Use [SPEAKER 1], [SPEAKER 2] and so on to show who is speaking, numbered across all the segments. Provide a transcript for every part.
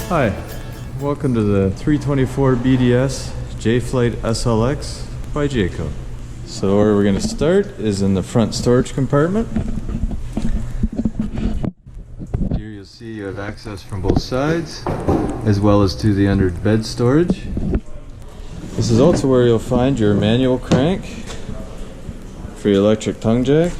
[SPEAKER 1] Hi, welcome to the 324BDS Jay Flight SLX by Jayco. So where we're going to start is in the front storage compartment. Here you'll see you have access from both sides, as well as to the under bed storage. This is also where you'll find your manual crank for your electric tongue jack,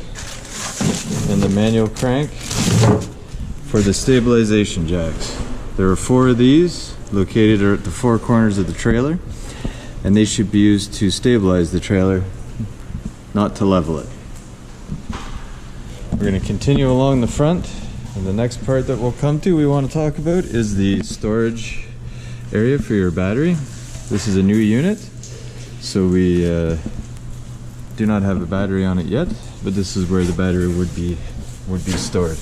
[SPEAKER 1] and the manual crank for the stabilization jacks. There are 4 of these located at the 4 corners of the trailer, and they should be used to stabilize the trailer, not to level it. We're going to continue along the front, and the next part that we'll come to we want to talk about is the storage area for your battery. This is a new unit, so we do not have a battery on it yet, but this is where the battery would be stored.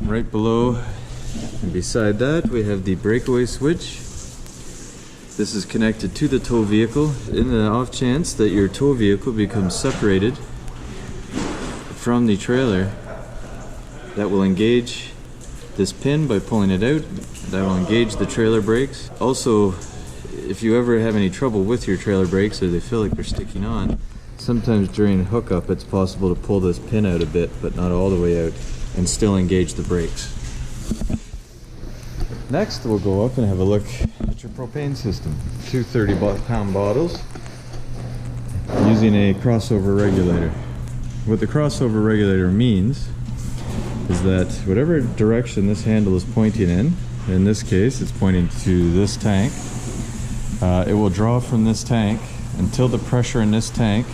[SPEAKER 1] Right below and beside that we have the breakaway switch. This is connected to the tow vehicle. In the off chance that your tow vehicle becomes separated from the trailer, that will engage this pin by pulling it out. That will engage the trailer brakes. Also, if you ever have any trouble with your trailer brakes or they feel like they're sticking on, sometimes during hookup it's possible to pull this pin out a bit, but not all the way out, and still engage the brakes. Next we'll go up and have a look at your propane system. 2 30-pound bottles using a crossover regulator. What the crossover regulator means is that whatever direction this handle is pointing in this case it's pointing to this tank, it will draw from this tank until the pressure in this tank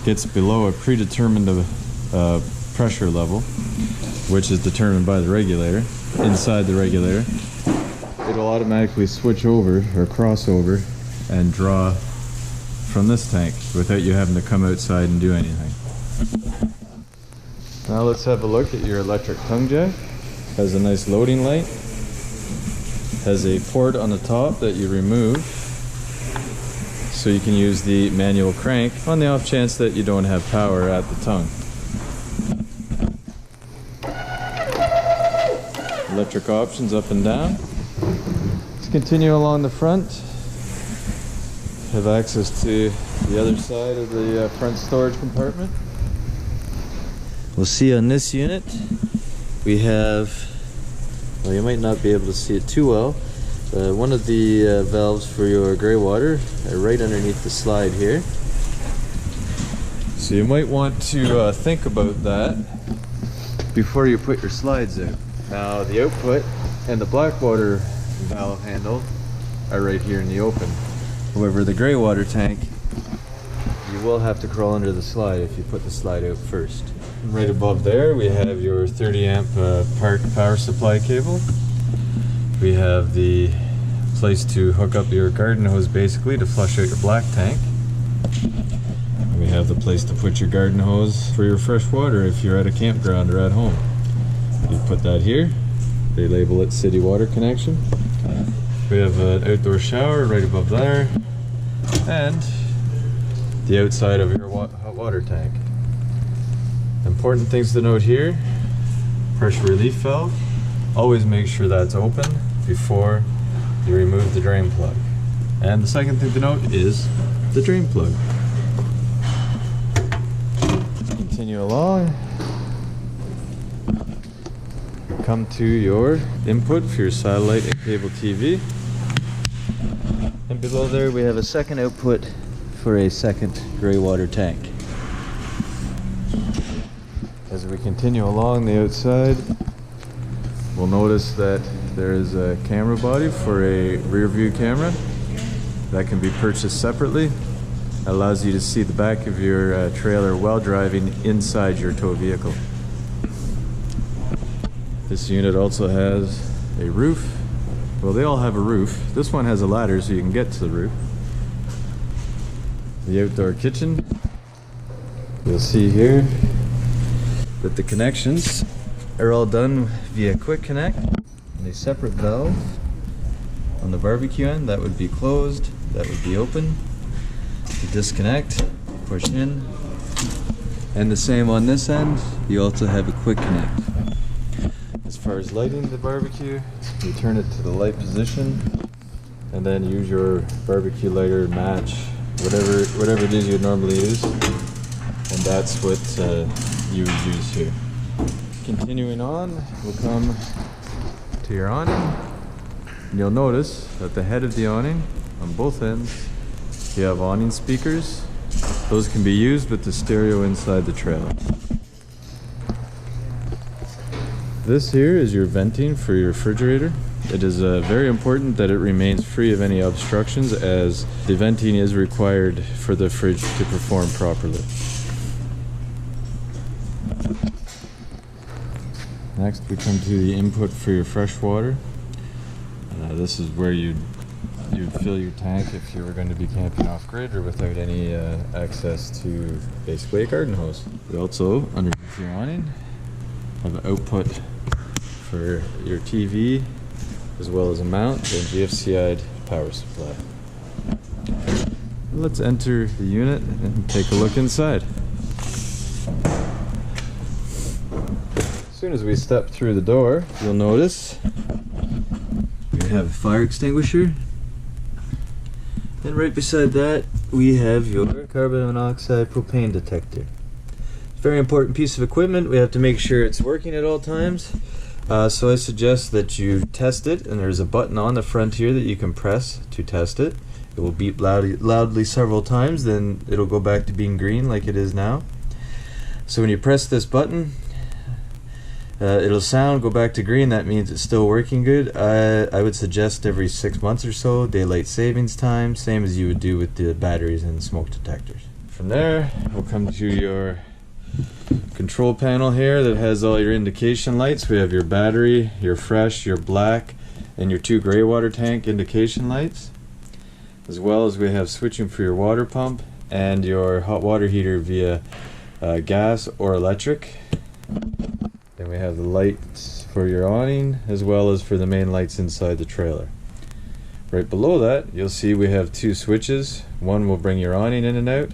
[SPEAKER 1] gets below a predetermined pressure level, which is determined by the regulator. Inside the regulator, it'll automatically switch over or cross over and draw from this tank without you having to come outside and do anything. Now let's have a look at your electric tongue jack. Has a nice loading light, has a port on the top that you remove so you can use the manual crank on the off chance that you don't have power at the tongue. Electric options up and down. Let's continue along the front. Have access to the other side of the front storage compartment. We'll see on this unit we have, well, you might not be able to see it too well, one of the valves for your gray water right underneath the slide here. So you might want to think about that before you put your slides out. Now the output and the black water valve handle are right here in the open. However, the gray water tank, you will have to crawl under the slide if you put the slide out first. Right above there we have your 30 amp park power supply cable. We have the place to hook up your garden hose basically to flush out your black tank. And we have the place to put your garden hose for your fresh water if you're at a campground or at home. You put that here. They label it city water connection. We have an outdoor shower right above there, and the outside of your hot water tank. Important things to note here: pressure relief valve. Always make sure that's open before you remove the drain plug. And the second thing to note is the drain plug. Continue along. Come to your input for your satellite and cable TV, and below there we have a second output for a second gray water tank. As we continue along the outside, we'll notice that there is a camera body for a rear view camera that can be purchased separately. It allows you to see the back of your trailer while driving inside your tow vehicle. This unit also has a roof. Well, they all have a roof. This one has a ladder so you can get to the roof. The outdoor kitchen. You'll see here that the connections are all done via quick connect and a separate valve on the barbecue end. That would be closed, that would be open. To disconnect, push in, and the same on this end. You also have a quick connect. As far as lighting the barbecue, you turn it to the light position and then use your barbecue lighter match whatever it is you'd normally use, and that's what you would use here. Continuing on, we'll come to your awning, and you'll notice at the head of the awning on both ends you have awning speakers. Those can be used with the stereo inside the trailer. This here is your venting for your refrigerator. It is very important that it remains free of any obstructions, as the venting is required for the fridge to perform properly. Next we come to the input for your fresh water. This is where you'd fill your tank if you were going to be camping off grid or without any access to basically a garden hose. We also, underneath your awning, have an output for your TV, as well as a mount and Gfci'd power supply. Let's enter the unit and take a look inside. As soon as we step through the door, you'll notice we have a fire extinguisher, and right beside that we have your carbon monoxide propane detector. Very important piece of equipment. We have to make sure it's working at all times. So I suggest that you test it, and there's a button on the front here that you can press to test it. It will beep loudly several times, then it'll go back to being green like it is now. So when you press this button, it'll sound, go back to green. That means it's still working good. I would suggest every 6 months or so, daylight savings time, same as you would do with the batteries and smoke detectors. From there, we'll come to your control panel here that has all your indication lights. We have your battery, your fresh, your black, and your 2 gray water tank indication lights, as well as we have switching for your water pump and your hot water heater via gas or electric. Then we have the lights for your awning, as well as for the main lights inside the trailer. Right below that, you'll see we have 2 switches. One will bring your awning in and out,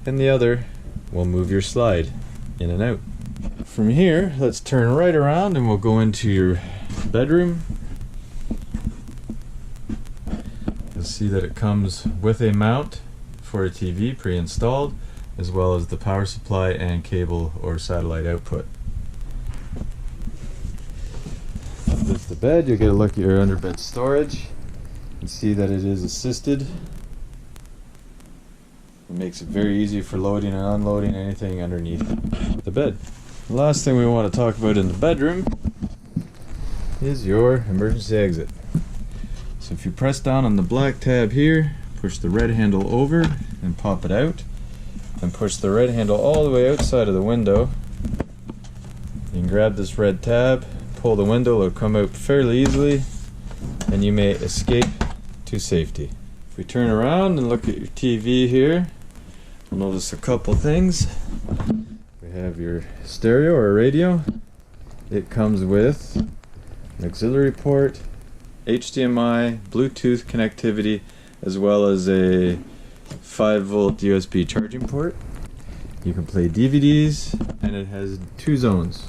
[SPEAKER 1] and the other will move your slide in and out. From here, let's turn right around and we'll go into your bedroom. You'll see that it comes with a mount for a TV pre-installed, as well as the power supply and cable or satellite output. With the bed, you'll get a look at your underbed storage and see that it is assisted. It makes it very easy for loading and unloading anything underneath the bed. The last thing we want to talk about in the bedroom is your emergency exit. So if you press down on the black tab here, push the red handle over and pop it out, and push the red handle all the way outside of the window, you can grab this red tab, pull the window, it'll come out fairly easily, and you may escape to safety. If we turn around and look at your TV here, you'll notice a couple things. We have your stereo or radio. It comes with an auxiliary port, HDMI, Bluetooth connectivity, as well as a 5-volt USB charging port. You can play DVDs, and it has 2 zones.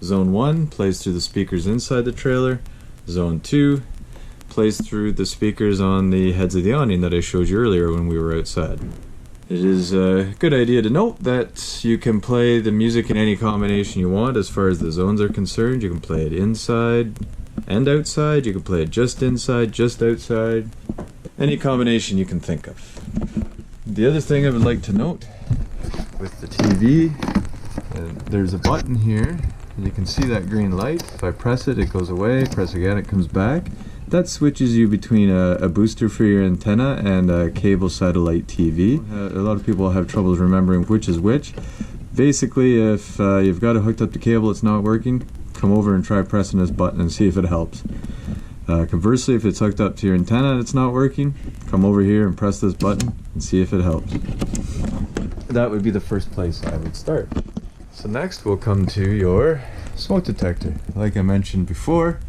[SPEAKER 1] Zone 1 plays through the speakers inside the trailer. Zone 2 plays through the speakers on the heads of the awning that I showed you earlier when we were outside. It is a good idea to note that you can play the music in any combination you want as far as the zones are concerned. You can play it inside and outside. You can play it just inside, just outside. Any combination you can think of. The other thing I would like to note with the TV, there's a button here. You can see that green light. If I press it, it goes away. Press again, it comes back. That switches you between a booster for your antenna and a cable satellite TV. A lot of people have trouble remembering which is which. Basically, if you've got it hooked up to cable, it's not working, come over and try pressing this button and see if it helps. Conversely, if it's hooked up to your antenna and it's not working, come over here and press this button and see if it helps. That would be the first place I would start. So next we'll come to your smoke detector. Like I mentioned before,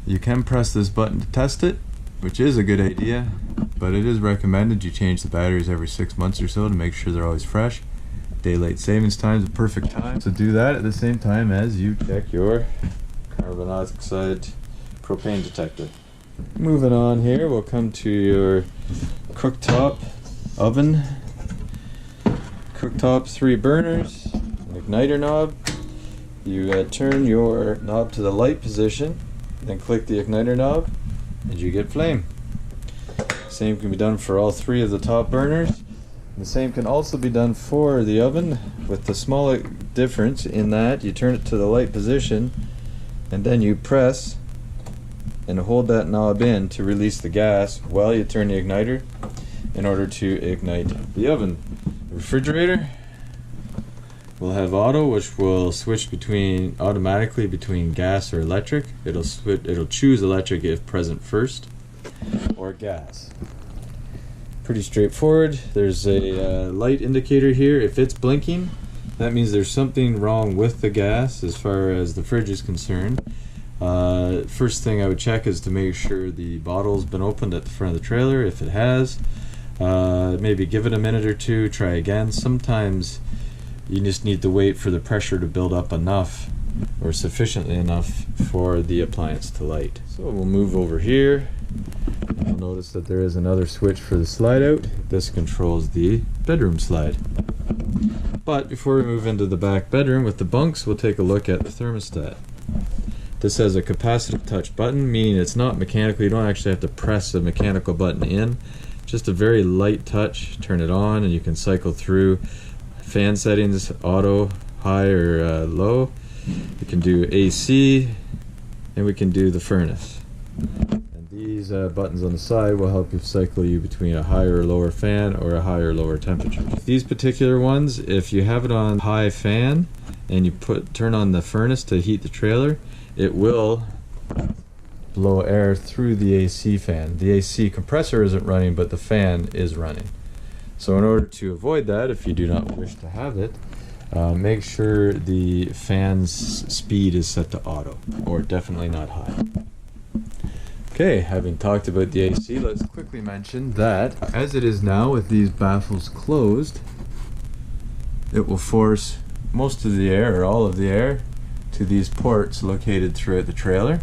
[SPEAKER 1] you can press this button to test it, which is a good idea, but it is recommended you change the batteries every 6 months or so to make sure they're always fresh. Daylight savings time is the perfect time to do that at the same time as you check your carbon monoxide propane detector. Moving on here, we'll come to your cooktop oven. Cooktop, 3 burners, an igniter knob. You turn your knob to the light position, then click the igniter knob, and you get flame. Same can be done for all 3 of the top burners. The same can also be done for the oven, with the small difference in that you turn it to the light position and then you press and hold that knob in to release the gas while you turn the igniter in order to ignite the oven. The refrigerator will have auto, which will switch automatically between gas or electric. It'll choose electric if present first, or gas. Pretty straightforward. There's a light indicator here. If it's blinking, that means there's something wrong with the gas as far as the fridge is concerned. First thing I would check is to make sure the bottle's been opened at the front of the trailer. If it has, maybe give it a minute or two, try again. Sometimes you just need to wait for the pressure to build up enough, or sufficiently enough, for the appliance to light. So we'll move over here. You'll notice that there is another switch for the slide out. This controls the bedroom slide. But before we move into the back bedroom with the bunks, we'll take a look at the thermostat. This has a capacitive touch button, meaning it's not mechanical. You don't actually have to press a mechanical button in. Just a very light touch. Turn it on and you can cycle through fan settings, auto, high or low. We can do AC, and we can do the furnace. These buttons on the side will help you cycle you between a higher or lower fan or a higher or lower temperature. These particular ones, if you have it on high fan and you turn on the furnace to heat the trailer, it will blow air through the AC fan. The AC compressor isn't running, but the fan is running. So in order to avoid that, if you do not wish to have it, make sure the fan's speed is set to auto, or definitely not high. Okay, having talked about the AC, let's quickly mention that as it is now with these baffles closed, it will force most of the air, or all of the air, to these ports located throughout the trailer.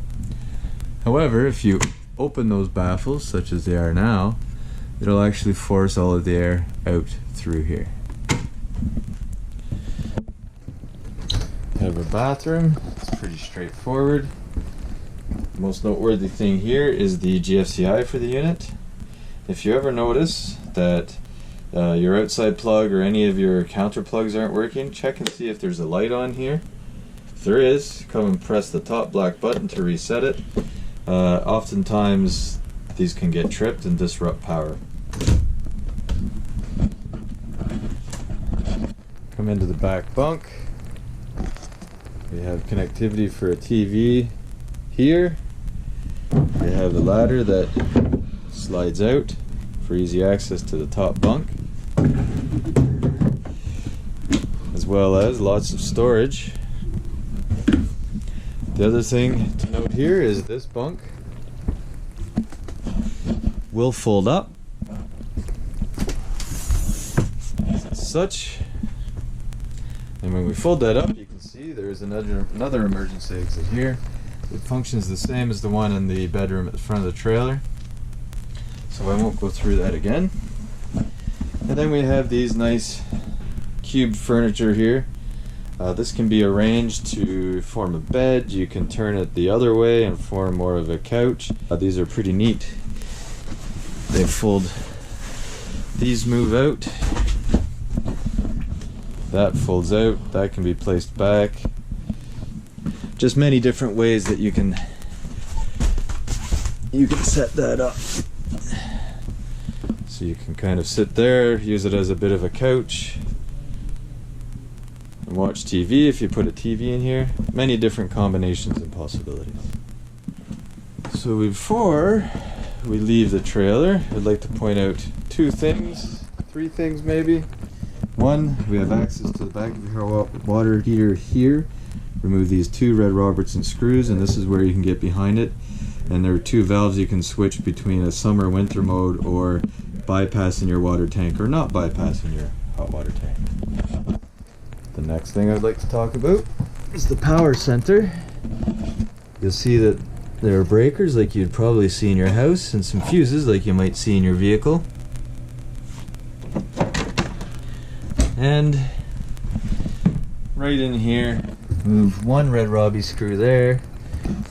[SPEAKER 1] However, if you open those baffles, such as they are now, it'll actually force all of the air out through here. Have a bathroom. It's pretty straightforward. The most noteworthy thing here is the Gfci for the unit. If you ever notice that your outside plug or any of your counter plugs aren't working, check and see if there's a light on here. If there is, come and press the top black button to reset it. Oftentimes these can get tripped and disrupt power. Come into the back bunk. We have connectivity for a TV here. We have the ladder that slides out for easy access to the top bunk, as well as lots of storage. The other thing to note here is this bunk will fold up as such, and when we fold that up, you can see there's another emergency exit here. It functions the same as the one in the bedroom at the front of the trailer, so I won't go through that again. And then we have these nice cube furniture here. This can be arranged to form a bed. You can turn it the other way and form more of a couch. These are pretty neat. They fold. These move out. That folds out. That can be placed back. Just many different ways that you can set that up. So you can kind of sit there, use it as a bit of a couch, and watch TV if you put a TV in here. Many different combinations and possibilities. So before we leave the trailer, I'd like to point out three things maybe. One, we have access to the back of your water heater here. Remove these 2 Red Robertson screws, and this is where you can get behind it. And there are 2 valves you can switch between a summer winter mode, or bypassing your water tank or not bypassing your hot water tank. The next thing I'd like to talk about is the power center. You'll see that there are breakers like you'd probably see in your house, and some fuses like you might see in your vehicle. And right in here, move one red Robbie screw there.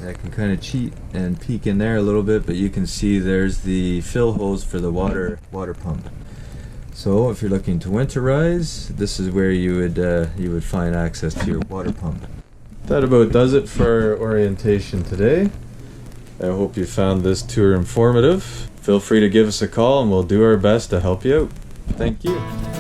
[SPEAKER 1] That can kind of cheat and peek in there a little bit, but you can see there's the fill holes for the water pump. So if you're looking to winterize, this is where you would find access to your water pump. That about does it for our orientation today. I hope you found this tour informative. Feel free to give us a call and we'll do our best to help you out. Thank you.